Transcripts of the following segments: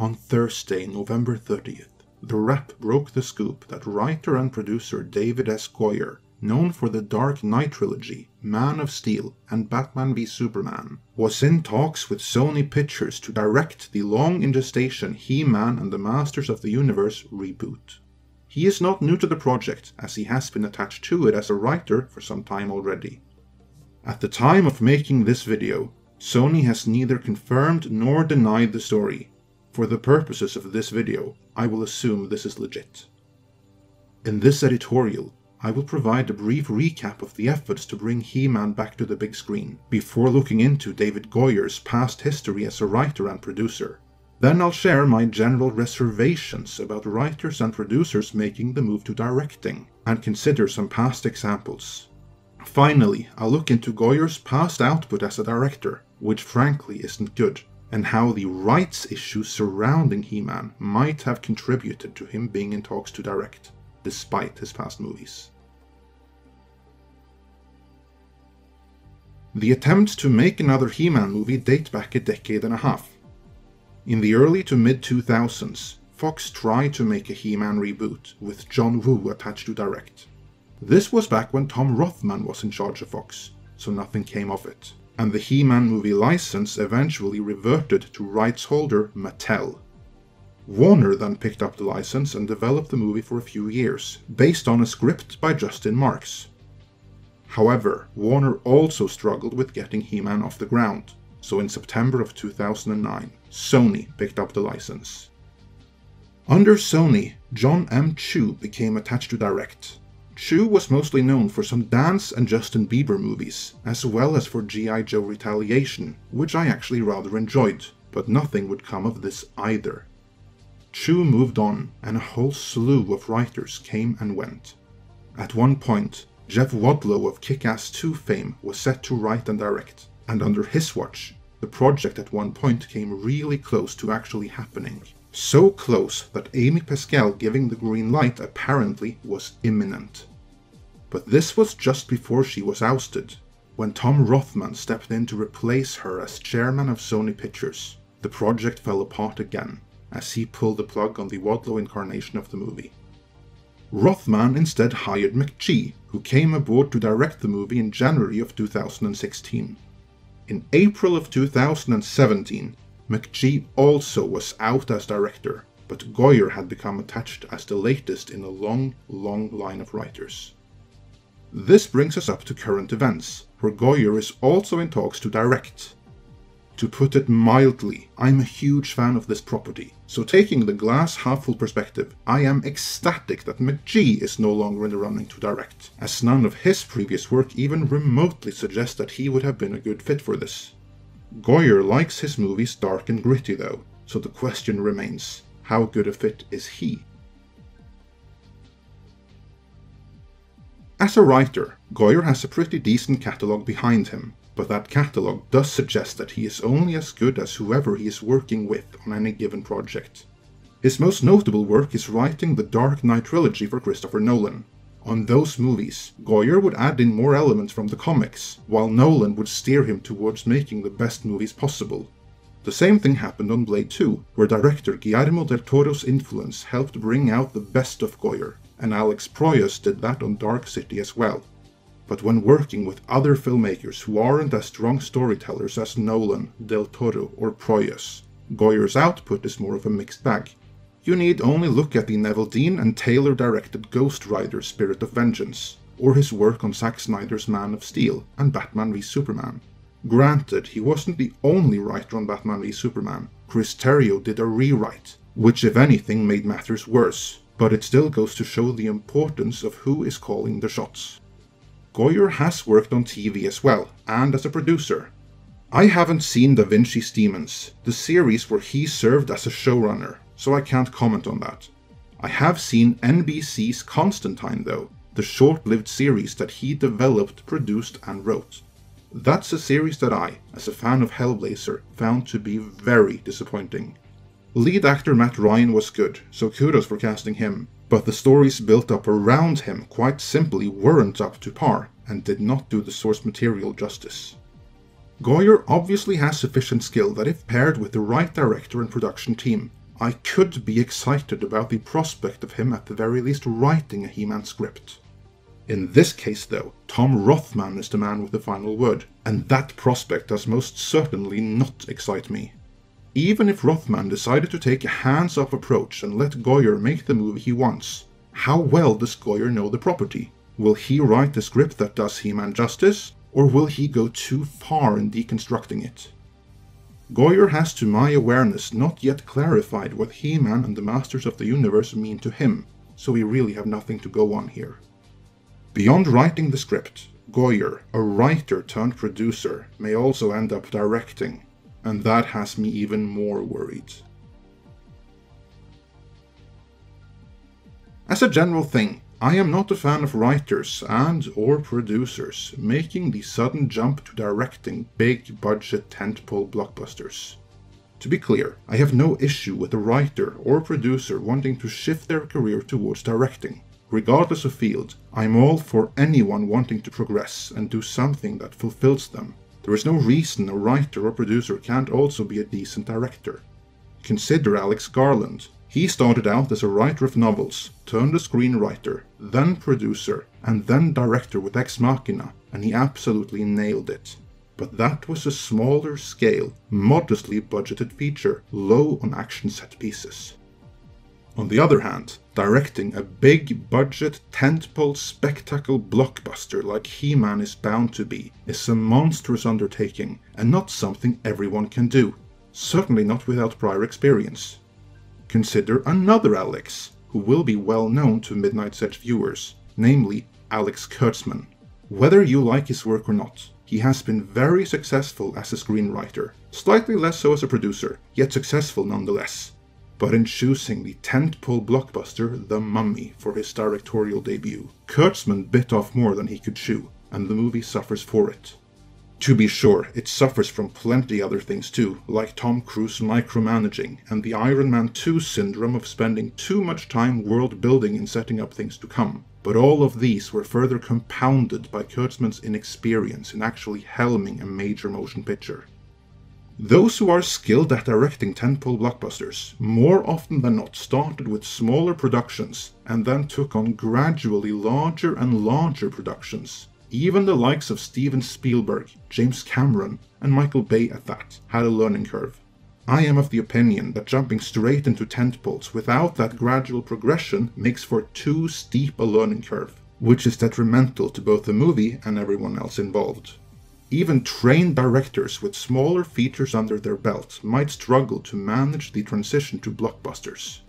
On Thursday, November 30th, The Wrap broke the scoop that writer and producer David S. Goyer, known for the Dark Knight trilogy, Man of Steel, and Batman v Superman, was in talks with Sony Pictures to direct the long in gestation He-Man and the Masters of the Universe reboot. He is not new to the project, as he has been attached to it as a writer for some time already. At the time of making this video, Sony has neither confirmed nor denied the story. For the purposes of this video, I will assume this is legit. In this editorial, I will provide a brief recap of the efforts to bring He-Man back to the big screen, before looking into David Goyer's past history as a writer and producer. Then I'll share my general reservations about writers and producers making the move to directing, and consider some past examples. Finally, I'll look into Goyer's past output as a director, which frankly isn't good, and how the rights issues surrounding He-Man might have contributed to him being in talks to direct, despite his past movies. The attempts to make another He-Man movie date back a decade and a half. In the early to mid-2000s, Fox tried to make a He-Man reboot, with John Woo attached to direct. This was back when Tom Rothman was in charge of Fox, so nothing came of it, and the He-Man movie license eventually reverted to rights holder Mattel. Warner then picked up the license and developed the movie for a few years, based on a script by Justin Marks. However, Warner also struggled with getting He-Man off the ground, so in September of 2009, Sony picked up the license. Under Sony, John M. Chu became attached to direct. Chu was mostly known for some dance and Justin Bieber movies, as well as for G.I. Joe Retaliation, which I actually rather enjoyed, but nothing would come of this either. Chu moved on, and a whole slew of writers came and went. At one point, Jeff Wadlow of Kick-Ass 2 fame was set to write and direct, and under his watch, the project at one point came really close to actually happening. So close that Amy Pascal giving the green light apparently was imminent. But this was just before she was ousted. When Tom Rothman stepped in to replace her as chairman of Sony Pictures, the project fell apart again, as he pulled the plug on the Wadlow incarnation of the movie. Rothman instead hired McG, who came aboard to direct the movie in January of 2016. In April of 2017, McG also was out as director, but Goyer had become attached as the latest in a long line of writers. This brings us up to current events, where Goyer is also in talks to direct. To put it mildly, I'm a huge fan of this property, so taking the glass half full perspective, I am ecstatic that McG is no longer in the running to direct, as none of his previous work even remotely suggests that he would have been a good fit for this. Goyer likes his movies dark and gritty though, so the question remains, how good a fit is he? As a writer, Goyer has a pretty decent catalogue behind him, but that catalogue does suggest that he is only as good as whoever he is working with on any given project. His most notable work is writing the Dark Knight trilogy for Christopher Nolan. On those movies, Goyer would add in more elements from the comics, while Nolan would steer him towards making the best movies possible. The same thing happened on Blade 2, where director Guillermo del Toro's influence helped bring out the best of Goyer, and Alex Proyas did that on Dark City as well. But when working with other filmmakers who aren't as strong storytellers as Nolan, Del Toro, or Proyas, Goyer's output is more of a mixed bag. You need only look at the Neville Dean and Taylor-directed Ghost Rider Spirit of Vengeance, or his work on Zack Snyder's Man of Steel and Batman v Superman. Granted, he wasn't the only writer on Batman v Superman. Chris Terrio did a rewrite, which if anything made matters worse, but it still goes to show the importance of who is calling the shots. Goyer has worked on TV as well, and as a producer. I haven't seen Da Vinci's Demons, the series where he served as a showrunner, so I can't comment on that. I have seen NBC's Constantine though, the short-lived series that he developed, produced and wrote. That's a series that I, as a fan of Hellblazer, found to be very disappointing. Lead actor Matt Ryan was good, so kudos for casting him, but the stories built up around him quite simply weren't up to par, and did not do the source material justice. Goyer obviously has sufficient skill that if paired with the right director and production team, I could be excited about the prospect of him at the very least writing a He-Man script. In this case though, Tom Rothman is the man with the final word, and that prospect does most certainly not excite me. Even if Rothman decided to take a hands-off approach and let Goyer make the movie he wants, how well does Goyer know the property? Will he write a script that does He-Man justice, or will he go too far in deconstructing it? Goyer has, to my awareness, not yet clarified what He-Man and the Masters of the Universe mean to him, so we really have nothing to go on here. Beyond writing the script, Goyer, a writer turned producer, may also end up directing, and that has me even more worried. As a general thing, I am not a fan of writers and/or producers making the sudden jump to directing big-budget tentpole blockbusters. To be clear, I have no issue with a writer or producer wanting to shift their career towards directing. Regardless of field, I'm all for anyone wanting to progress and do something that fulfills them. There is no reason a writer or producer can't also be a decent director. Consider Alex Garland. He started out as a writer of novels, turned a screenwriter, then producer, and then director with Ex Machina, and he absolutely nailed it. But that was a smaller scale, modestly budgeted feature, low on action set pieces. On the other hand, directing a big budget tentpole spectacle blockbuster like He-Man is bound to be is a monstrous undertaking and not something everyone can do, certainly not without prior experience. Consider another Alex, who will be well known to Midnight's Edge viewers, namely Alex Kurtzman. Whether you like his work or not, he has been very successful as a screenwriter, slightly less so as a producer, yet successful nonetheless. But in choosing the tentpole blockbuster The Mummy for his directorial debut, Kurtzman bit off more than he could chew, and the movie suffers for it. To be sure, it suffers from plenty other things too, like Tom Cruise micromanaging and the Iron Man 2 syndrome of spending too much time world building and setting up things to come. But all of these were further compounded by Kurtzman's inexperience in actually helming a major motion picture. Those who are skilled at directing tentpole blockbusters, more often than not started with smaller productions and then took on gradually larger and larger productions. Even the likes of Steven Spielberg, James Cameron, and Michael Bay at that, had a learning curve. I am of the opinion that jumping straight into tentpoles without that gradual progression makes for too steep a learning curve, which is detrimental to both the movie and everyone else involved. Even trained directors with smaller features under their belt might struggle to manage the transition to blockbusters.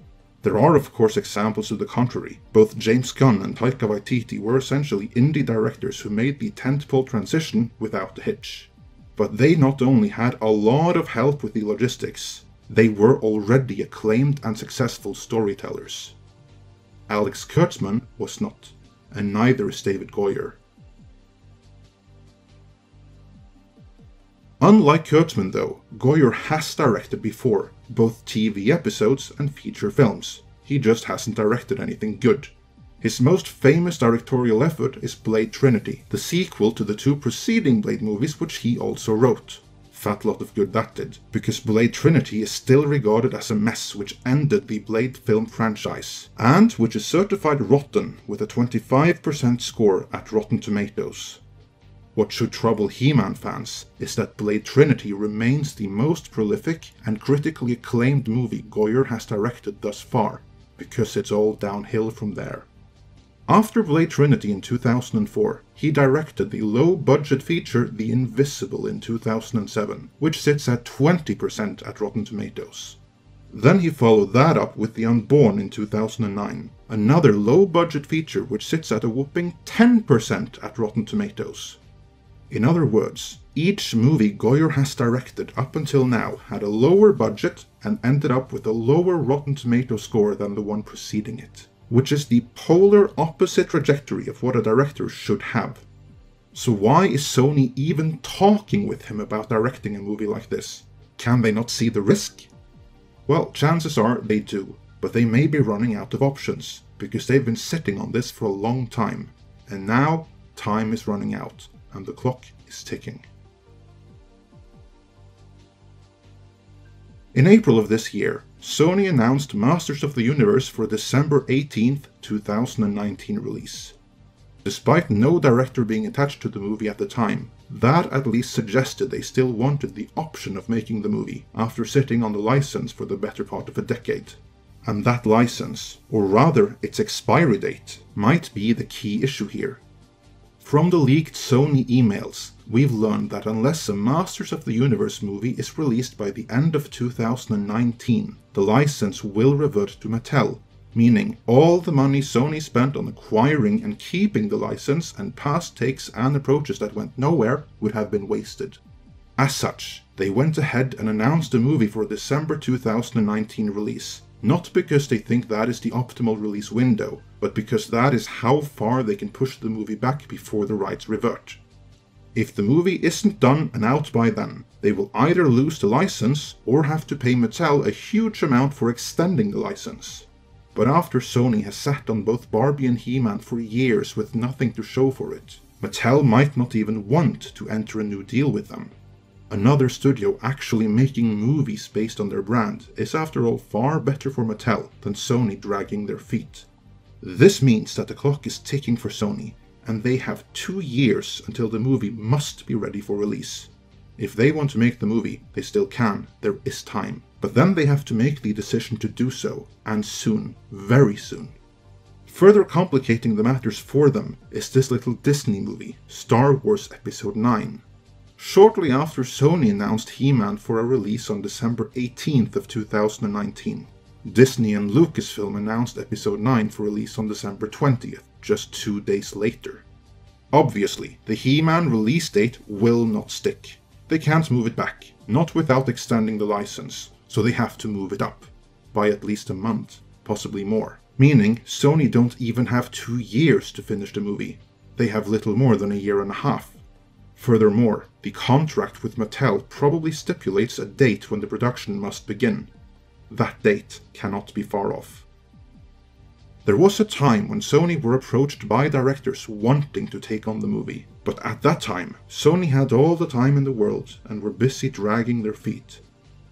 There are of course examples to the contrary. Both James Gunn and Taika Waititi were essentially indie directors who made the tentpole transition without a hitch. But they not only had a lot of help with the logistics, they were already acclaimed and successful storytellers. Alex Kurtzman was not, and neither is David Goyer. Unlike Kurtzman though, Goyer has directed before, both TV episodes and feature films. He just hasn't directed anything good. His most famous directorial effort is Blade Trinity, the sequel to the two preceding Blade movies which he also wrote. Fat lot of good that did, because Blade Trinity is still regarded as a mess which ended the Blade film franchise, and which is certified rotten with a 25% score at Rotten Tomatoes. What should trouble He-Man fans is that Blade Trinity remains the most prolific and critically acclaimed movie Goyer has directed thus far, because it's all downhill from there. After Blade Trinity in 2004, he directed the low-budget feature The Invisible in 2007, which sits at 20% at Rotten Tomatoes. Then he followed that up with The Unborn in 2009, another low-budget feature which sits at a whopping 10% at Rotten Tomatoes. In other words, each movie Goyer has directed up until now had a lower budget and ended up with a lower Rotten Tomato score than the one preceding it, which is the polar opposite trajectory of what a director should have. So why is Sony even talking with him about directing a movie like this? Can they not see the risk? Well, chances are they do, but they may be running out of options, because they've been sitting on this for a long time, and now time is running out. And the clock is ticking. In April of this year, Sony announced Masters of the Universe for December 18th, 2019 release. Despite no director being attached to the movie at the time, that at least suggested they still wanted the option of making the movie after sitting on the license for the better part of a decade. And that license, or rather its expiry date, might be the key issue here. From the leaked Sony emails, we've learned that unless a Masters of the Universe movie is released by the end of 2019, the license will revert to Mattel, meaning all the money Sony spent on acquiring and keeping the license and past takes and approaches that went nowhere would have been wasted. As such, they went ahead and announced the movie for a December 2019 release, not because they think that is the optimal release window, but because that is how far they can push the movie back before the rights revert. If the movie isn't done and out by then, they will either lose the license or have to pay Mattel a huge amount for extending the license. But after Sony has sat on both Barbie and He-Man for years with nothing to show for it, Mattel might not even want to enter a new deal with them. Another studio actually making movies based on their brand is after all far better for Mattel than Sony dragging their feet. This means that the clock is ticking for Sony, and they have 2 years until the movie must be ready for release. If they want to make the movie, they still can, there is time. But then they have to make the decision to do so, and soon, very soon. Further complicating the matters for them is this little Disney movie, Star Wars Episode 9. Shortly after Sony announced He-Man for a release on December 18th of 2019, Disney and Lucasfilm announced Episode 9 for release on December 20th, just 2 days later. Obviously, the He-Man release date will not stick. They can't move it back, not without extending the license, so they have to move it up, by at least a month, possibly more. Meaning, Sony don't even have 2 years to finish the movie. They have little more than a year and a half. Furthermore, the contract with Mattel probably stipulates a date when the production must begin. That date cannot be far off. There was a time when Sony were approached by directors wanting to take on the movie, but at that time, Sony had all the time in the world and were busy dragging their feet.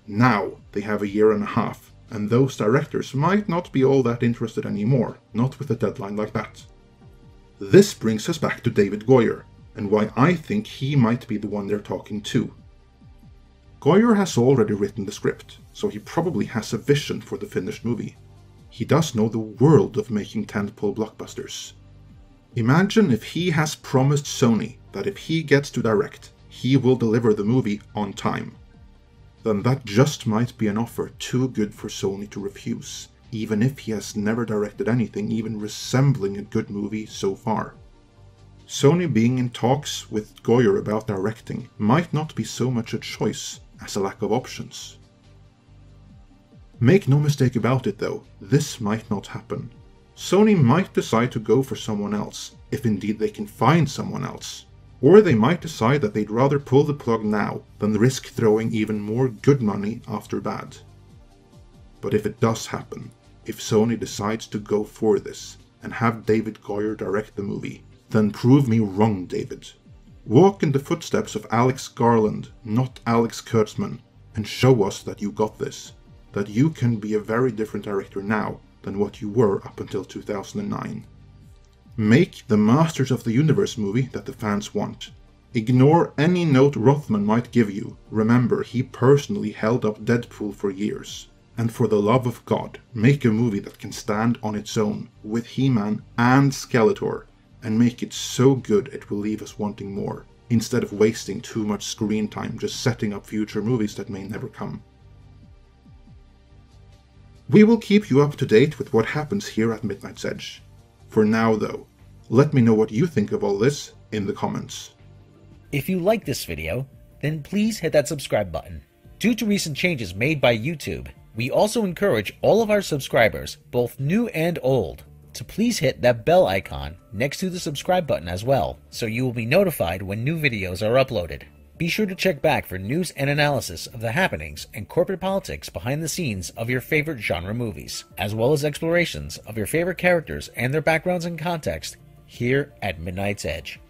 Now they have a year and a half, and those directors might not be all that interested anymore, not with a deadline like that. This brings us back to David Goyer, and why I think he might be the one they're talking to. Goyer has already written the script, so he probably has a vision for the finished movie. He does know the world of making tentpole blockbusters. Imagine if he has promised Sony that if he gets to direct, he will deliver the movie on time. Then that just might be an offer too good for Sony to refuse, even if he has never directed anything even resembling a good movie so far. Sony being in talks with Goyer about directing might not be so much a choice as a lack of options. Make no mistake about it though, this might not happen. Sony might decide to go for someone else, if indeed they can find someone else. Or they might decide that they'd rather pull the plug now than risk throwing even more good money after bad. But if it does happen, if Sony decides to go for this and have David Goyer direct the movie, then prove me wrong, David. Walk in the footsteps of Alex Garland, not Alex Kurtzman, and show us that you got this, that you can be a very different director now than what you were up until 2009. Make the Masters of the Universe movie that the fans want. Ignore any note Rothman might give you. Remember, he personally held up Deadpool for years. And for the love of God, make a movie that can stand on its own, with He-Man and Skeletor, and make it so good it will leave us wanting more, instead of wasting too much screen time just setting up future movies that may never come. We will keep you up to date with what happens here at Midnight's Edge. For now though, let me know what you think of all this in the comments. If you like this video, then please hit that subscribe button. Due to recent changes made by YouTube, we also encourage all of our subscribers, both new and old, to please hit that bell icon next to the subscribe button as well, so you will be notified when new videos are uploaded. Be sure to check back for news and analysis of the happenings and corporate politics behind the scenes of your favorite genre movies, as well as explorations of your favorite characters and their backgrounds and context here at Midnight's Edge.